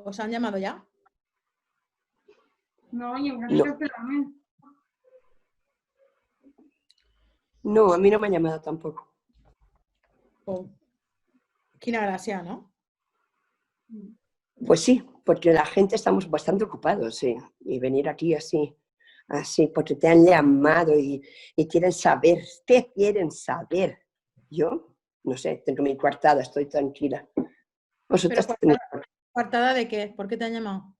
¿os han llamado ya? No, yo creo que esperarme. No, a mí no me ha llamado tampoco. Oh. Quina gracia, ¿no? Pues sí, porque la gente estamos bastante ocupados, sí. Y venir aquí así, porque te han llamado y quieren saber. ¿Qué quieren saber? Yo, no sé, tengo mi coartada, estoy tranquila. ¿Vosotros tenéis? ¿Coartada de qué? ¿Por qué te han llamado?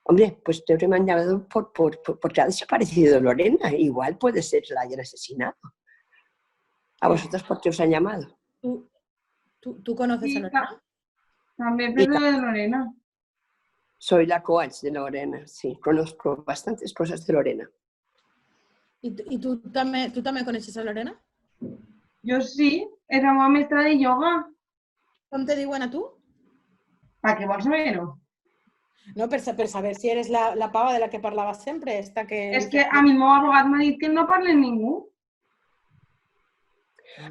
Hombre, pues te me han llamado porque ha desaparecido Lorena. Igual puede ser que la hayan asesinado. ¿A vosotros por qué os han llamado? ¿Tú conoces a Lorena? También Pedro de Lorena. Soy la coach de Lorena, sí. Conozco bastantes cosas de Lorena. ¿Y tú también conoces a Lorena? Yo sí, era una maestra de yoga. ¿Cómo te diuen a tu? ¿Para qué vols saber-ho? No, per saber si eres la pava de la que parlaves sempre. Esta que... És que a mi el meu abogat m'ha dit que no parla ningú.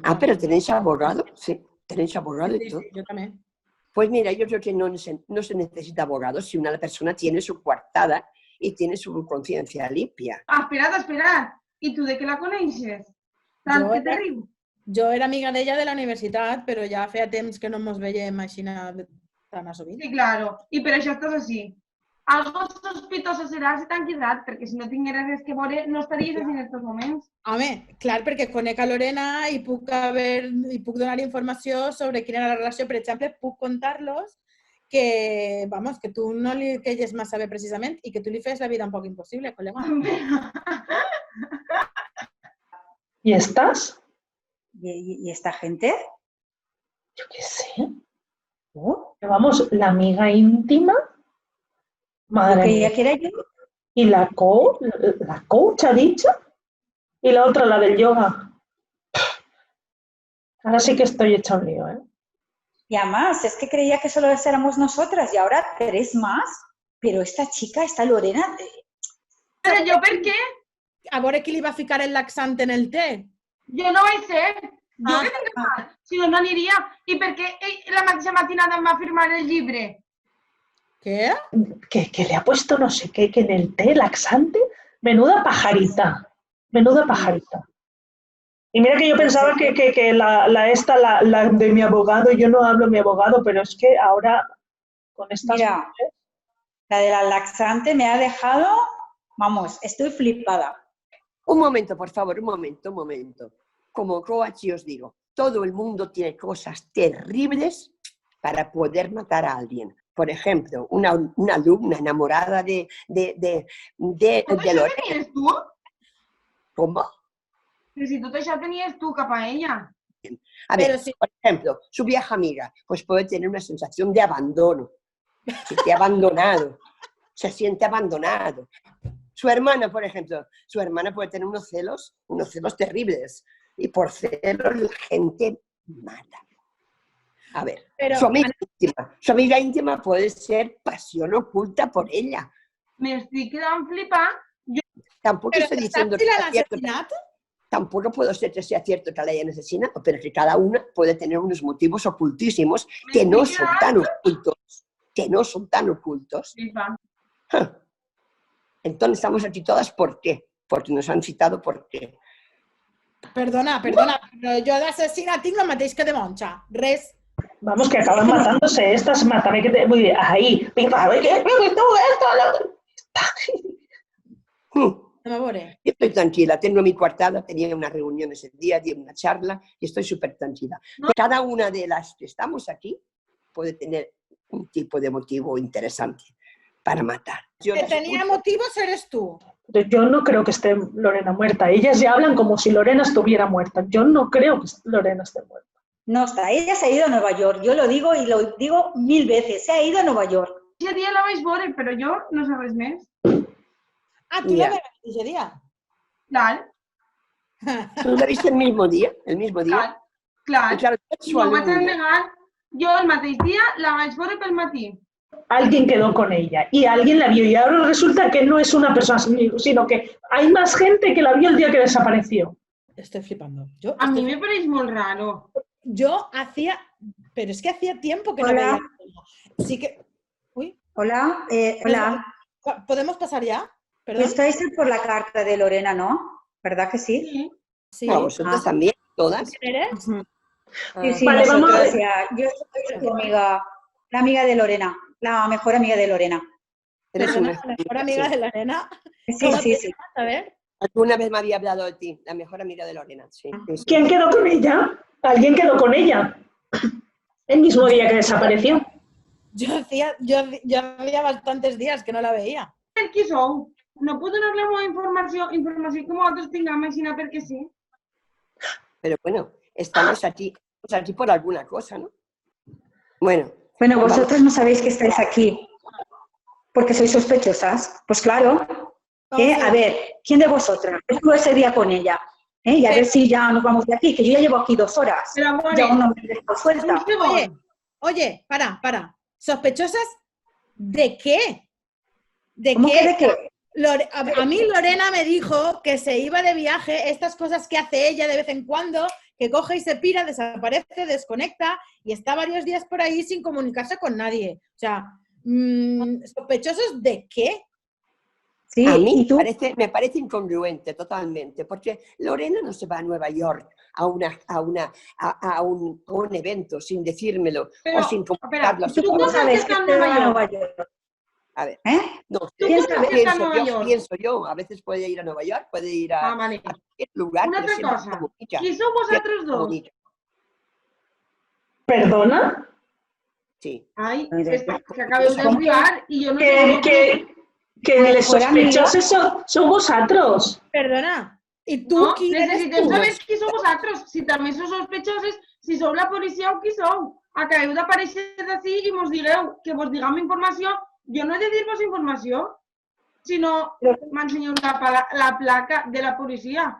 Ah, pero tenéis abogado, sí. Tenéis abogado y todo. Sí, yo también. Pues mira, yo creo que no se necesita abogado si una persona tiene su coartada y tiene su conciencia limpia. Ah, esperad. ¿Y tú de qué la coneixes? Tant que te riu? Jo era amiga d'ella de la universitat, però ja feia temps que no ens veiem així tan a sovint. Sí, claro. I per això estàs així. Algo sospitoso serà si t'han quedat, perquè si no tingueres res que veure no estaries així en aquests moments. Home, clar, perquè conec a Lorena i puc donar informació sobre quina era la relació. Per exemple, puc contar-los que, vamos, que tu no li queies massa bé precisament i que tu li fes la vida un poc impossible, col·lega. ¿Y estas? ¿Y esta gente? Yo qué sé. Vamos, la amiga íntima. Madre mía. ¿Que era yo? Y la coach ha dicho. Y la otra, la del yoga. Ahora sí que estoy hecha un lío, ¿eh? Y además, es que creía que solo éramos nosotras y ahora 3 más. Pero esta chica, esta Lorena... Però jo per què? A veure qui li va ficar el laxant en el té. Jo no vaig ser. Jo què tinc que fer? Si no, no aniria. I per què la mateixa matinada em va firmar el llibre? ¿Qué? Que le ha puesto no sé qué, que en el té laxante. Menuda pajarita. Menuda pajarita. Y mira que yo pensaba que la de mi abogado, yo no hablo mi abogado, pero es que ahora con estas... Mira, la de la laxante me ha dejado... Vamos, estoy flipada. Un momento, por favor, un momento. Como coach os digo, todo el mundo tiene cosas terribles para poder matar a alguien. Por ejemplo, una alumna enamorada de Lorena. ¿Tenies tu? ¿Cómo? Pero si tot això tenies tu cap a ella. A ver, sí. Por ejemplo, su vieja amiga, pues puede tener una sensación de abandono. Se siente abandonado. Se siente abandonado. Su hermana, por ejemplo, su hermana puede tener unos celos terribles. Y por celos la gente mata. A ver, pero, su amiga íntima puede ser pasión oculta por ella. Me estoy quedando flipada. Tampoco estoy diciendo que sea cierto. Tampoco puedo ser que sea cierto que la hayan asesinado, pero que cada una puede tener unos motivos ocultísimos que no son tan ocultos. Que no son tan ocultos. Entonces estamos aquí todas, ¿por qué? Porque nos han citado por qué. Perdona, però jo d'assassina tinc el mateix que de monja. Res. Vamos, que acaban matándose estas, mátame que te... Ahí, Yo estoy tranquila, tengo mi coartada, tenía una reunión ese día, di una charla y estoy súper tranquila. Cada una de las que estamos aquí puede tener un tipo de motivo interesante para matar. Que tenía motivos eres tú. Yo no creo que esté Lorena muerta. Ellas ya hablan como si Lorena estuviera muerta. Yo no creo que Lorena esté muerta. No está, ella se ha ido a Nueva York. Yo lo digo y lo digo 1000 veces. Se ha ido a Nueva York. Ese día la vaig veure, però jo no sé res més. Ah, tu la veus ese día. Clar. ¿Tú la viste el mismo día? Clar. No vaig a negar. Jo el mateix dia la vaig veure pel matí. Alguien quedó con ella y alguien la vio y ahora resulta que no es una persona, sino que hay más gente que la vio el día que desapareció. Estoy flipando. A mí me parece muy raro. Pero es que hacía tiempo que no veía. Sí que... Uy. Hola, hola. ¿Podemos pasar ya? ¿Perdón? Estáis por la carta de Lorena, ¿no? ¿Verdad que sí? Sí. Sí. A vosotros también, todas. ¿Quién eres? Sí, sí, Vale, vamos a nosotras ver. ya. Yo soy tu amiga, la amiga de Lorena, la mejor amiga de Lorena. Eres Perdona, una la mejor amiga de Lorena. Sí, ¿Cómo sí, te sí. llamas? A ver. Alguna vez me había hablado de ti, la mejor amiga de Lorena. Sí, sí, sí. ¿Quién quedó con ella? ¿Alguien quedó con ella? El mismo día que desapareció. Yo había bastantes días que no la veía. Qui sou? No puc donar la meva informació que vosaltres tinguem així perquè sí? Pero bueno, estamos aquí por alguna cosa, ¿no? Bueno, Bueno, vosotros no sabéis que estáis aquí porque sois sospechosas. Pues claro. A ver, ¿quién de vosotras estuvo ese día con ella? Y a ver si ya nos vamos de aquí, que yo ya llevo aquí 2 horas. Pero bueno, Ya aún no me he dejado suelta. un segon. Oye, para. ¿Sospechosas de qué? ¿De ¿Cómo qué? que de qué? A mí Lorena me dijo que se iba de viaje, estas cosas que hace ella de vez en cuando, que coge y se pira, desaparece, desconecta y está varios días por ahí sin comunicarse con nadie. O sea, ¿sospechosos de qué? Sí, a mí ¿y tú? me parece incongruente totalmente, porque Lorena no se va a Nueva York a un evento sin decírmelo Pero, o sin espera, comunicarlo a su ¿tú cómo familia. sabes que está en Nueva York? A ver, ¿Eh? no, ¿Tú ¿Quién cómo sabe? sabes que está en Nueva York? pienso yo, a veces puede ir a Nueva York, puede ir a vale. cualquier lugar, Una pero altra siempre cosa. comunica. Qui sou vosaltres dos? Comunica. ¿Perdona? Sí. Ai, Ai, és que acabeu d'arribar i jo no Que Mejor los sospechosos son vosotros. Perdona, ¿y tú No, quién eres necessitem tú? saber qui sou vosaltres, si també sou sospechoses, si sou la policia o qui sou. Acabeu d'aparèixer d'ací i mos digueu que vos diguem informació. Jo no he de dir-vos informació, sinó m'ensenyeu la placa de la policia.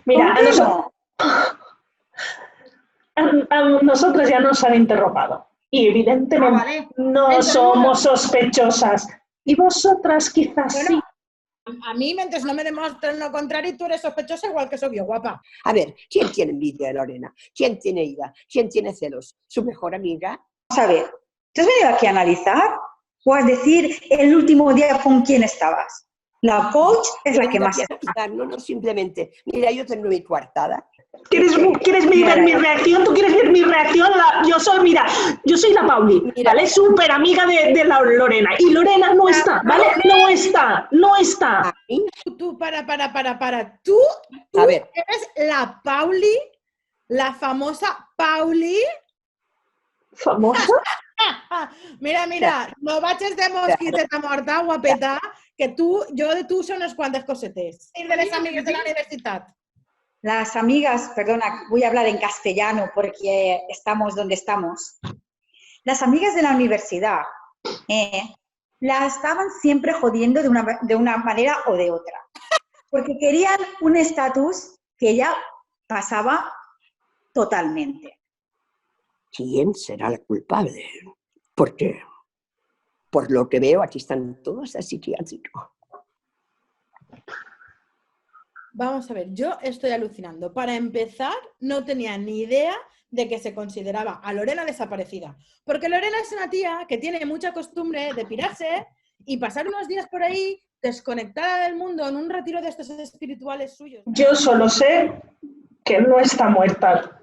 Mira, ¿Cómo a nosotros ya nos han interrogado. Y evidentemente vale. no Entonces, somos sospechosas. Y vosotras quizás Bueno, sí. a mí, mientras no me demuestren lo contrario, tú eres sospechosa igual que soy yo, guapa. A ver, ¿quién tiene envidia de Lorena? ¿Quién tiene ira? ¿Quién tiene celos? ¿Su mejor amiga? Vamos a ver, ¿te has venido aquí a analizar? ¿O a decir el último día con quién estabas? La coach es la que más está. No, simplemente. Mira, yo tengo mi coartada. ¿Quieres ver mi reacción? ¿Tú quieres ver mi reacción? Yo soy la Pauli, ¿vale? Súper amiga de la Lorena. Y Lorena no está, ¿vale? No está. A mí, Tú, Tú a ver, eres la Pauli, la famosa Pauli. ¿Famosa? Mira, no vaig de mosquiteta morta, guapeta, que yo de tú son unos cuantos cosetes. Y de las amigas de la universidad. Las amigas, perdona, voy a hablar en castellano porque estamos donde estamos. Las amigas de la universidad la estaban siempre jodiendo de una manera o de otra. Porque querían un estatus que ella pasaba totalmente. ¿quién será la culpable? Porque, por lo que veo, aquí están todos así psiquiátricos. Vamos a ver, yo estoy alucinando. Para empezar, no tenía ni idea de que se consideraba a Lorena desaparecida. Porque Lorena es una tía que tiene mucha costumbre de pirarse y pasar unos días por ahí desconectada del mundo en un retiro de estos espirituales suyos. Yo solo sé que no está muerta.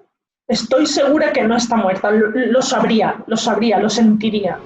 Estoy segura que no está muerta. Lo sabría, lo sentiría.